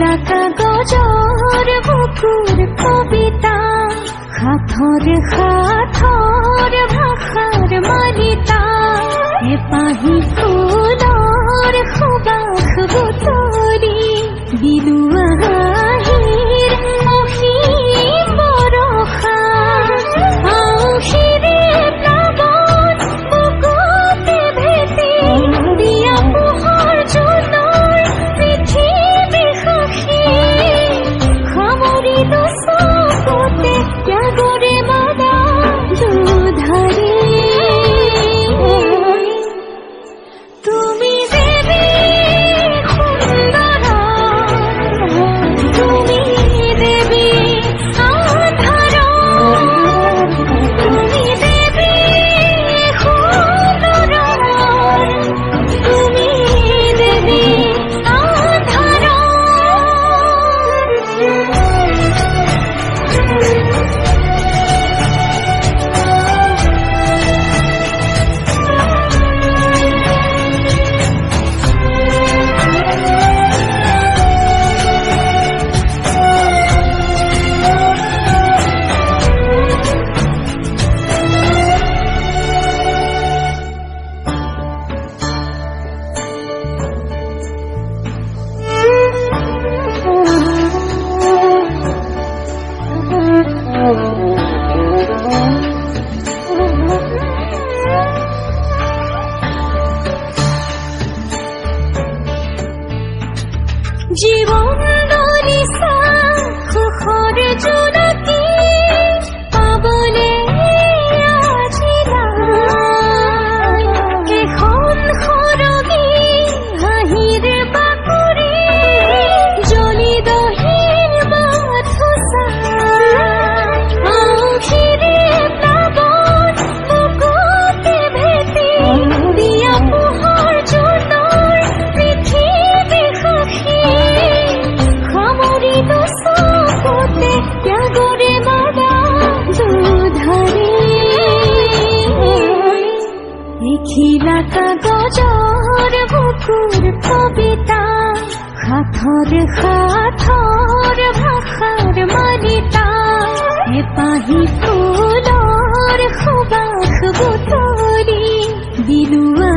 লিখিলা কাগজৰ বুকুৰ কবিতা সাথৰ ভাষাৰ মালিতা এপাহি ফুলৰ সুবাস বুটলি বিলুৱা হাঁহিৰ অসীম বৰষা আউসিৰে প্লাৱন বুকুতে ভেটি দিয়া পোহৰ জোনৰ পৃথিৱী সাক্ষী সামৰিলো চকুতে ত্যাগৰে মালা দুধাৰে তুমি দেৱী সুন্দৰ তুমি দেৱী আধাৰ তুমি দেৱী সুন্দৰ তুমি দেৱী আধাৰ জীবন দলিছা সুখৰ জোনাকী পাবলে আজি নাই এখন সৰগী হাঁহিৰে বাকৰি জ্বলি দহিৰ বাথোচা আউসিৰে প্লাৱন বুকুতে ভেটি দিয়া পোহৰ জোনৰ পৃথিৱী সাক্ষী সামৰিলো চকুতে ত্যাগৰে মালা দুধাৰে লিখিলা কাগজৰ বুকুৰ কবিতা সাথৰ ভাষাৰ মালিতা এপাহি ফুলৰ সুবাস বুটলি বিলুৱা